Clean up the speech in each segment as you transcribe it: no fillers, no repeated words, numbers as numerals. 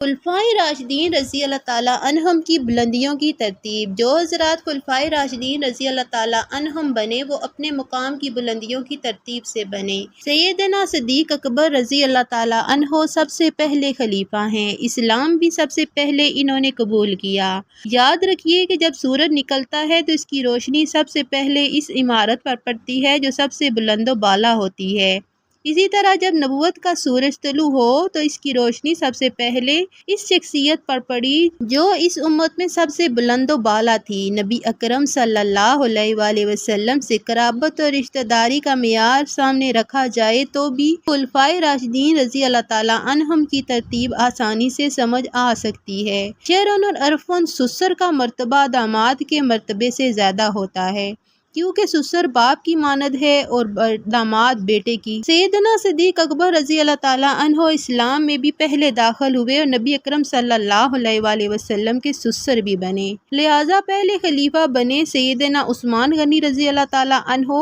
خلفائے راشدین رضی اللہ تعالیٰ عنہم کی بلندیوں کی ترتیب۔ جو حضرات خلفائے راشدین رضی اللہ تعالیٰ عنہم بنے وہ اپنے مقام کی بلندیوں کی ترتیب سے بنے۔ سیدنا صدیق اکبر رضی اللہ تعالیٰ عنہ سب سے پہلے خلیفہ ہیں۔ اسلام بھی سب سے پہلے انہوں نے قبول کیا۔ یاد رکھیے کہ جب سورج نکلتا ہے تو اس کی روشنی سب سے پہلے اس عمارت پر پڑتی ہے جو سب سے بلند و بالا ہوتی ہے۔ اسی طرح جب نبوت کا سورج طلوع ہو تو اس کی روشنی سب سے پہلے اس شخصیت پر پڑی جو اس امت میں سب سے بلند و بالا تھی۔ نبی اکرم صلی اللہ علیہ وآلہ وسلم سے قرابت اور رشتہ داری کا معیار سامنے رکھا جائے تو بھی خلفائے راشدین رضی اللہ تعالیٰ عنہم کی ترتیب آسانی سے سمجھ آ سکتی ہے۔ شرعاً اور عرفاً سسر کا مرتبہ داماد کے مرتبے سے زیادہ ہوتا ہے، کیونکہ سسر باپ کی مانند ہے اور داماد بیٹے کی۔ سیدنا صدیق اکبر رضی اللہ تعالیٰ عنہ اسلام میں بھی پہلے داخل ہوئے اور نبی اکرم صلی اللہ علیہ وآلہ وسلم کے سسر بھی بنے، لہٰذا پہلے خلیفہ بنے۔ سیدنا عثمان غنی رضی اللہ تعالیٰ عنہ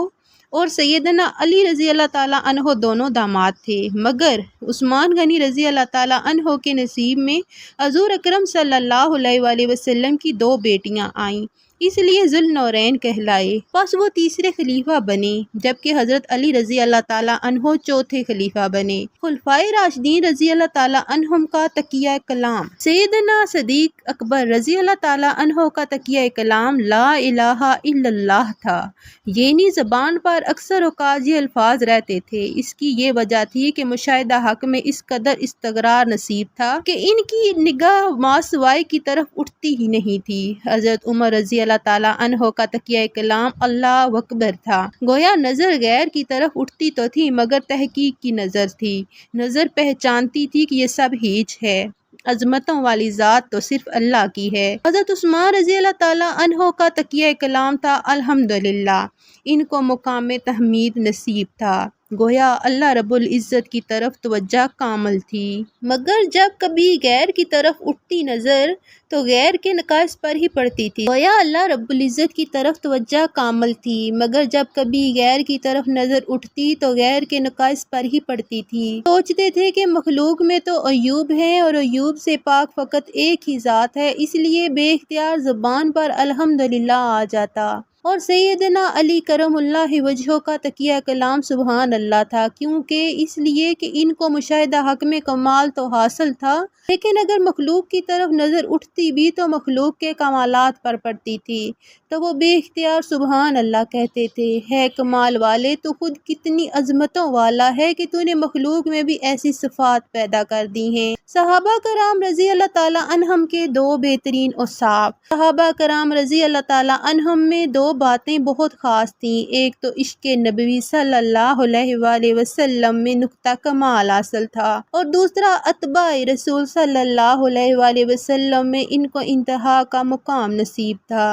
اور سیدنا علی رضی اللہ تعالیٰ عنہ دونوں داماد تھے، مگر عثمان غنی رضی اللہ تعالیٰ عنہ کے نصیب میں حضور اکرم صلی اللہ علیہ وآلہ وسلم کی 2 بیٹیاں آئیں، اس لیے ذوالنورین کہلائے۔ پس وہ تیسرے خلیفہ بنے، جبکہ حضرت علی رضی اللہ تعالیٰ عنہ چوتھے خلیفہ بنے۔ خلفائے راشدین رضی اللہ تعالیٰ عنہم کا تقیہ کلام۔ سیدنا صدیق اکبر رضی اللہ تعالیٰ عنہ کا تقیہ کلام لا الہ الا اللہ تھا، یعنی زبان پر اکثر اوقات یہ الفاظ رہتے تھے۔ اس کی یہ وجہ تھی کہ مشاہدہ حق میں اس قدر استقرار نصیب تھا کہ ان کی نگاہ ماسوائے کی طرف اٹھتی ہی نہیں تھی۔ حضرت عمر رضی اللہ تعالیٰ عنہ کا تقیہ کلام اللہ اکبر تھا، گویا نظر غیر کی طرف اٹھتی تو تھی مگر تحقیق کی نظر تھی، نظر پہچانتی تھی کہ یہ سب ہیچ ہے، عظمتوں والی ذات تو صرف اللہ کی ہے۔ حضرت عثمان رضی اللہ تعالیٰ عنہ کا تقیہ کلام تھا الحمدللہ، ان کو مقام تحمید نصیب تھا، گویا اللہ رب العزت کی طرف توجہ کامل تھی، مگر جب کبھی غیر کی طرف اٹھتی نظر تو غیر کے نقائص پر ہی پڑتی تھی، گویا اللہ رب العزت کی طرف توجہ کامل تھی، مگر جب کبھی غیر کی طرف نظر اٹھتی تو غیر کے نقائص پر ہی پڑتی تھی۔ سوچتے تھے کہ مخلوق میں تو عیوب ہیں اور عیوب سے پاک فقط ایک ہی ذات ہے، اس لیے بے اختیار زبان پر الحمدللہ آ جاتا۔ اور سیدنا علی کرم اللہ وجہہ کا تقیہ کلام سبحان اللہ تھا، کیونکہ اس لیے کہ ان کو مشاہدہ حق میں کمال تو حاصل تھا، لیکن اگر مخلوق کی طرف نظر اٹھتی بھی تو مخلوق کے کمالات پر پڑتی تھی، تو وہ بے اختیار سبحان اللہ کہتے تھے۔ ہے کمال والے تو خود کتنی عظمتوں والا ہے کہ تو نے مخلوق میں بھی ایسی صفات پیدا کر دی ہیں۔ صحابہ کرام رضی اللہ تعالیٰ عنہم کے 2 بہترین اوصاف۔ صحابہ کرام رضی اللہ تعالیٰ عنہم میں 2 باتیں بہت خاص تھیں، ایک تو عشق نبوی صلی اللہ علیہ وآلہ وسلم میں نقطہ کمال حاصل تھا، اور دوسرا اتباع رسول صلی اللہ علیہ وآلہ وسلم میں ان کو انتہا کا مقام نصیب تھا۔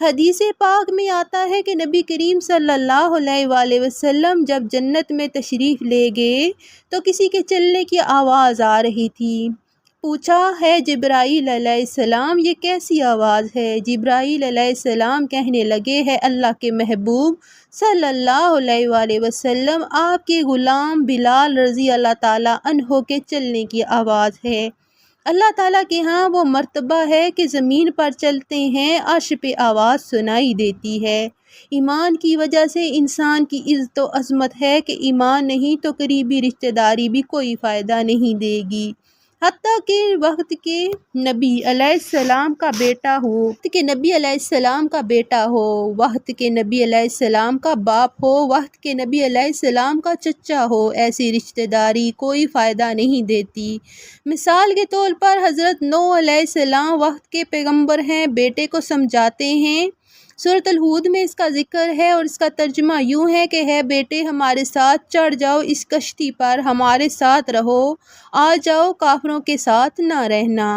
حدیث پاک میں آتا ہے کہ نبی کریم صلی اللہ علیہ وآلہ وسلم جب جنت میں تشریف لے گئے تو کسی کے چلنے کی آواز آ رہی تھی۔ پوچھا ہے جبرائیل علیہ السلام یہ کیسی آواز ہے؟ جبرائیل علیہ السلام کہنے لگے ہے اللہ کے محبوب صلی اللہ علیہ وآلہ وسلم آپ کے غلام بلال رضی اللہ تعالیٰ عنہ کے چلنے کی آواز ہے۔ اللہ تعالیٰ کے ہاں وہ مرتبہ ہے کہ زمین پر چلتے ہیں عرش پہ آواز سنائی دیتی ہے۔ ایمان کی وجہ سے انسان کی عزت و عظمت ہے کہ ایمان نہیں تو قریبی رشتہ داری بھی کوئی فائدہ نہیں دے گی، حتیٰ کہ وقت کے نبی علیہ السلام کا بیٹا ہو، وقت کے نبی علیہ السلام کا بیٹا ہو، وقت کے نبی علیہ السلام کا باپ ہو، وقت کے نبی علیہ السلام کا چچا ہو، ایسی رشتہ داری کوئی فائدہ نہیں دیتی۔ مثال کے طور پر حضرت نوح علیہ السلام وقت کے پیغمبر ہیں، بیٹے کو سمجھاتے ہیں، سورۃ الہود میں اس کا ذکر ہے اور اس کا ترجمہ یوں ہے کہ ہے بیٹے ہمارے ساتھ چڑھ جاؤ اس کشتی پر، ہمارے ساتھ رہو، آ جاؤ کافروں کے ساتھ نہ رہنا۔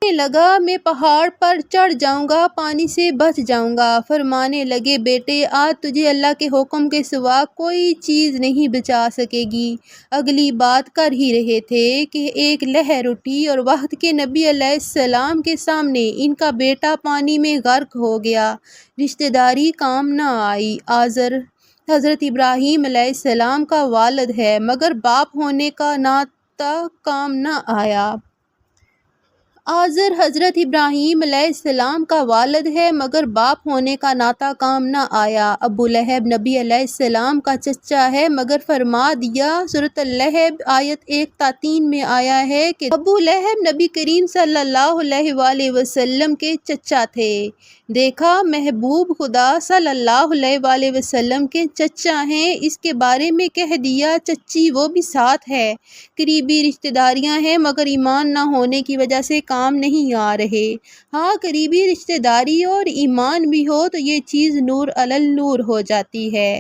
کہنے لگا میں پہاڑ پر چڑھ جاؤں گا، پانی سے بچ جاؤں گا۔ فرمانے لگے بیٹے آج تجھے اللہ کے حکم کے سوا کوئی چیز نہیں بچا سکے گی۔ اگلی بات کر ہی رہے تھے کہ ایک لہر اٹھی اور وقت کے نبی علیہ السلام کے سامنے ان کا بیٹا پانی میں غرق ہو گیا، رشتہ داری کام نہ آئی۔ آزر حضرت ابراہیم علیہ السلام کا والد ہے مگر باپ ہونے کا ناطہ کام نہ آیا۔ آزر حضرت ابراہیم علیہ السلام کا والد ہے مگر باپ ہونے کا ناطہ کام نہ آیا۔ ابو لہب نبی علیہ السلام کا چچا ہے مگر فرما دیا۔ سورۃ اللہب آیت 1 تا 3 میں آیا ہے کہ ابو لہب نبی کریم صلی اللہ علیہ وآلہ وسلم کے چچا تھے۔ دیکھا محبوب خدا صلی اللہ علیہ وآلہ وسلم کے چچا ہیں، اس کے بارے میں کہہ دیا چچی وہ بھی ساتھ ہے۔ قریبی رشتہ داریاں ہیں مگر ایمان نہ ہونے کی وجہ سے کام نہیں آ رہے۔ ہاں قریبی رشتہ داری اور ایمان بھی ہو تو یہ چیز نور علی نور ہو جاتی ہے۔